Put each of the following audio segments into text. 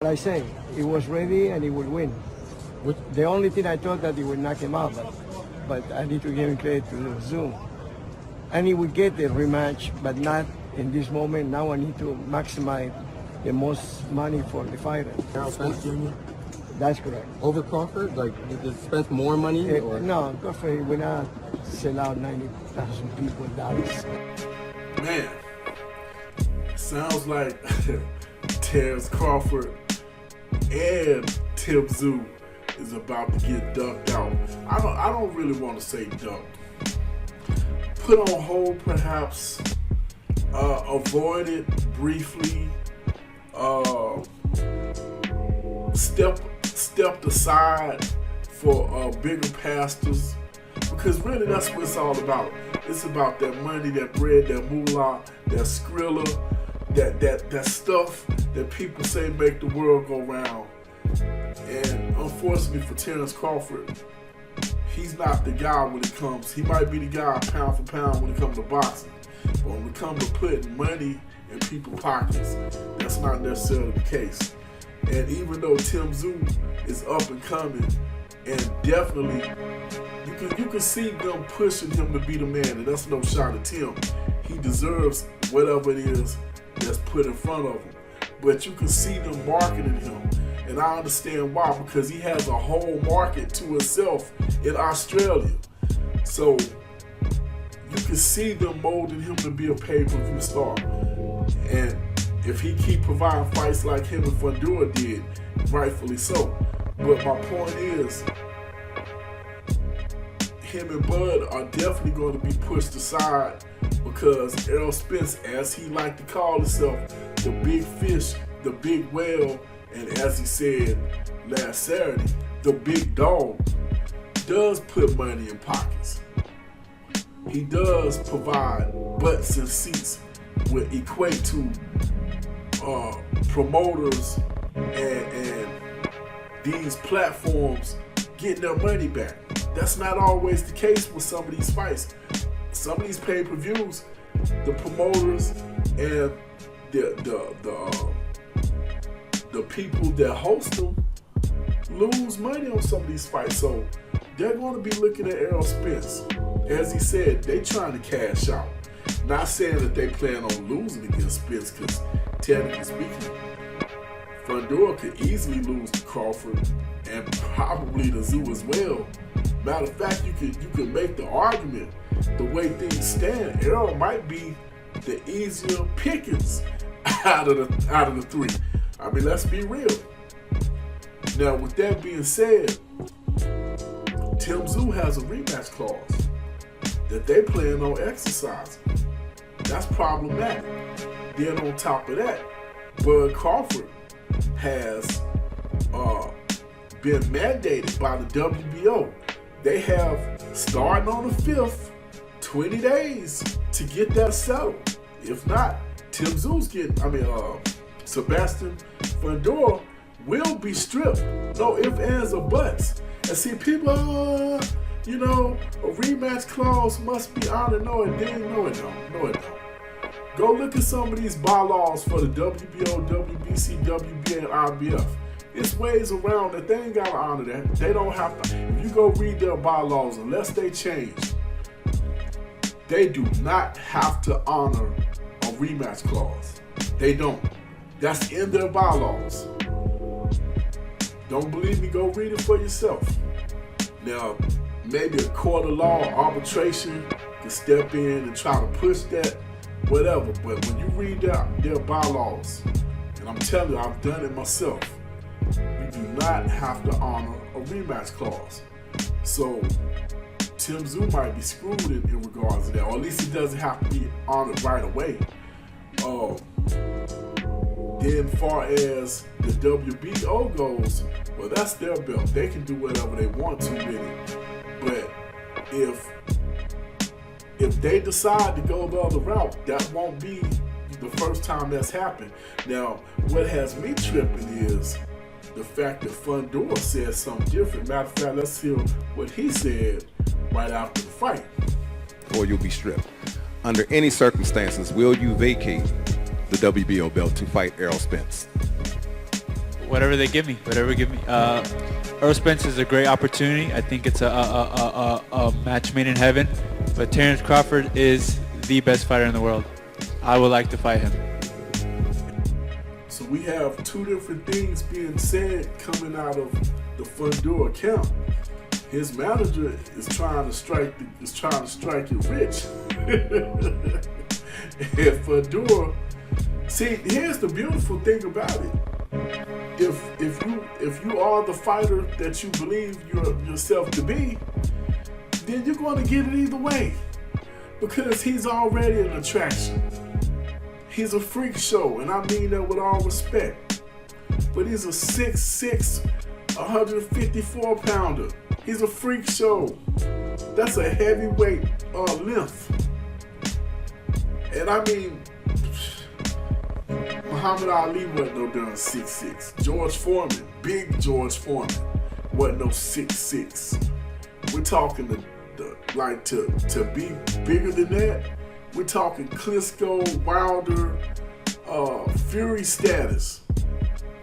I say, he was ready and he would win. The only thing I thought that he would knock him out, but I need to give him credit to Tszyu. And he would get the rematch, but not in this moment. Now I need to maximize the most money for the fighter. Errol Spence Jr.? That's correct. Over Crawford? Like, did Spence more money? Or? No, Crawford will not sell out 90,000 people dollars. Man, sounds like Terrence Crawford and Tszyu is about to get dunked out. I don't really want to say dunked. Put on hold, perhaps. Avoided briefly. Stepped aside for bigger pastors, because really that's what it's all about. It's about that money, that bread, that moolah, that skrilla, that stuff that people say make the world go round. And unfortunately for Terrence Crawford, he's not the guy when it comes. He might be the guy pound for pound when it comes to boxing, but when it comes to putting money in people's pockets, that's not necessarily the case. And even though Tszyu is up and coming, and definitely you can see them pushing him to be the man, and that's no shot at Tim. He deserves whatever it is that's put in front of him. But you can see them marketing him, and I understand why, because he has a whole market to himself in Australia. So you can see them molding him to be a pay-per-view star. And if he keep providing fights like him and Fundora did, rightfully so. But my point is, him and Bud are definitely going to be pushed aside, because Errol Spence, as he liked to call himself, the big fish, the big whale, and as he said last Saturday, the big dog, does put money in pockets. He does provide butts and seats which equate to promoters and these platforms getting their money back. That's not always the case with some of these fights. Some of these pay-per-views, the promoters and the people that host them lose money on some of these fights. So they're going to be looking at Errol Spence. As he said, they trying to cash out. Not saying that they plan on losing against Spence, because technically speaking, Fundora could easily lose to Crawford and probably to Tszyu as well. Matter of fact, you could make the argument, the way things stand, Errol might be the easier pickings out of the three. I mean, let's be real. Now, with that being said, Tszyu has a rematch clause that they plan on exercising. That's problematic. Then on top of that, Bud Crawford has been mandated by the WBO. They have, starting on the 5th, 20 days to get that settled. If not, Sebastian Fundora will be stripped. No ifs, ands, or buts. And see, people, a rematch clause must be honored. No, it didn't. No, it don't. Go look at some of these bylaws for the WBO, WBC, WBA, and IBF. It's ways around that they ain't gotta honor that. They don't have to. If you go read their bylaws, unless they change, they do not have to honor a rematch clause. They don't. That's in their bylaws. Don't believe me? Go read it for yourself. Now, maybe a court of law, arbitration, can step in and try to push that, whatever. But when you read their bylaws, and I'm telling you, I've done it myself, you do not have to honor a rematch clause. So Tszyu might be screwed in regards to that, or at least he doesn't have to be honored right away. Then far as the WBO goes, well, that's their belt. They can do whatever they want to with it. But if they decide to go the other route, that won't be the first time that's happened. Now, what has me tripping is the fact that Fundora said something different. Matter of fact, let's hear what he said right after the fight. Or you'll be stripped. Under any circumstances, will you vacate the WBO belt to fight Errol Spence? whatever they give me, Errol Spence is a great opportunity. I think it's a match made in heaven. But Terrence Crawford is the best fighter in the world. I would like to fight him. So we have two different things being said coming out of the Fundora camp. His manager is trying to strike it rich. And Fundora, see, here's the beautiful thing about it. If you are the fighter that you believe yourself to be, then you're going to get it either way, because he's already an attraction. He's a freak show, and I mean that with all respect. But he's a 6'6", 154 pounder. He's a freak show. That's a heavyweight length. And I mean, Muhammad Ali wasn't no darn 6'6". George Foreman, big George Foreman, wasn't no 6'6". We're talking to be bigger than that. We're talking Klitschko, Wilder, Fury status.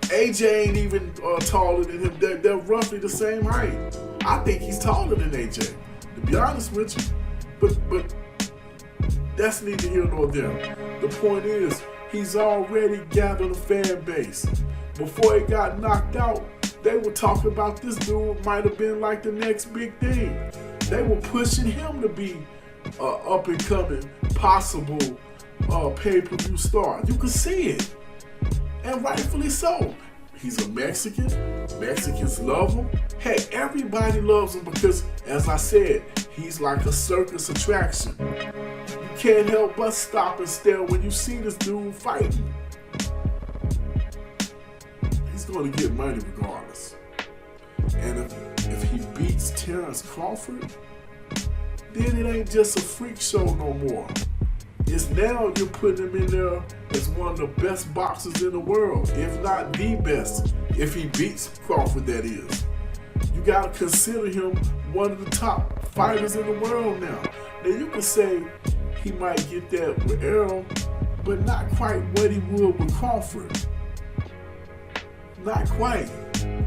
AJ ain't even taller than him. They're roughly the same height. I think he's taller than AJ, to be honest with you. But that's neither here nor there. The point is, he's already gathered a fan base. Before he got knocked out, they were talking about this dude might have been like the next big thing. They were pushing him to be up and coming, possible pay-per-view star. You could see it, and rightfully so. He's a Mexican. Mexicans love him. Hey, everybody loves him because, as I said, he's like a circus attraction. You can't help but stop and stare when you see this dude fighting. He's going to get money regardless. And if he beats Terrence Crawford, then it ain't just a freak show no more. It's now you're putting him in there as one of the best boxers in the world, if not the best, if he beats Crawford, that is. You gotta consider him one of the top fighters in the world now. Now you can say he might get that with Errol, but not quite what he would with Crawford. Not quite.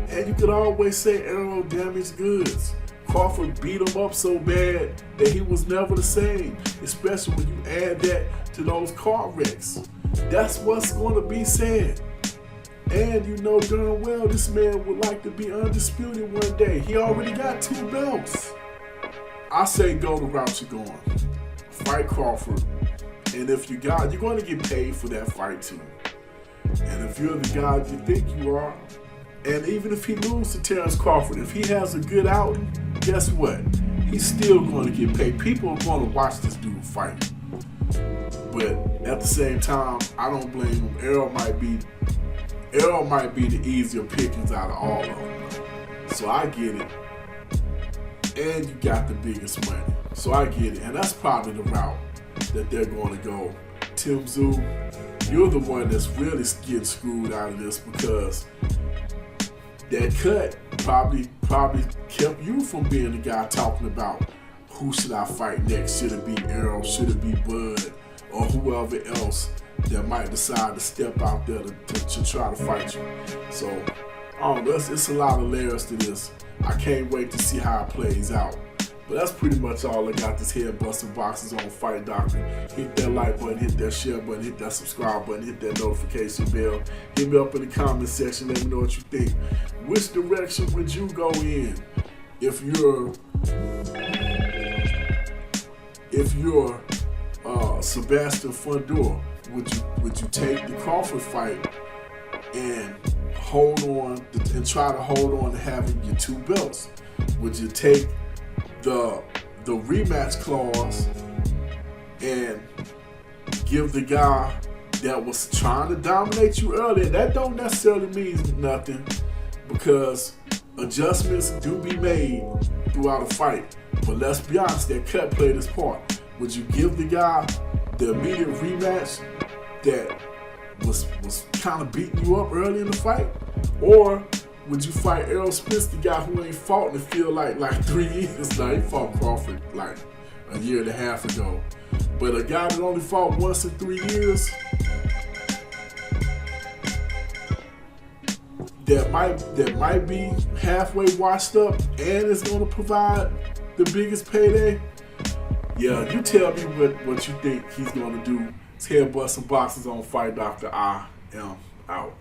And you could always say Errol damaged goods. Crawford beat him up so bad that he was never the same, especially when you add that to those car wrecks. That's what's going to be said. And you know darn well this man would like to be undisputed one day. He already got 2 belts. I say go the route you're going. Fight Crawford. And if you're going to get paid for that fight too. And if you're the guy you think you are, and even if he loses to Terrence Crawford, if he has a good outing, guess what? He's still going to get paid. People are going to watch this dude fight. But at the same time, I don't blame him. Errol might be the easier pickings out of all of them. So I get it. And you got the biggest money. So I get it. And that's probably the route that they're going to go. Tszyu, you're the one that's really getting screwed out of this, because that cut probably kept you from being the guy talking about who should I fight next. Should it be Errol? Should it be Bud? Or whoever else that might decide to step out there to try to fight you. So, I don't know, it's a lot of layers to this. I can't wait to see how it plays out. But that's pretty much all I got. This head busting boxes on Fight Doctor. Hit that like button, hit that share button, hit that subscribe button, hit that notification bell. Hit me up in the comment section. Let me know what you think. Which direction would you go in if you're Sebastian Fundora? Would you take the Crawford fight and hold on and try to hold on to having your 2 belts? Would you take the rematch clause and give the guy that was trying to dominate you earlier? That don't necessarily mean nothing, because adjustments do be made throughout a fight. But let's be honest, that cut played its part. Would you give the guy the immediate rematch that was kind of beating you up early in the fight? Or would you fight Errol Spence, the guy who ain't fought in the field like 3 years now? He fought Crawford like a year and a half ago. But a guy that only fought once in 3 years, that might be halfway washed up and is going to provide the biggest payday, yeah, you tell me what you think he's going to do. Head bust some boxes on Fight Doctor. I am out.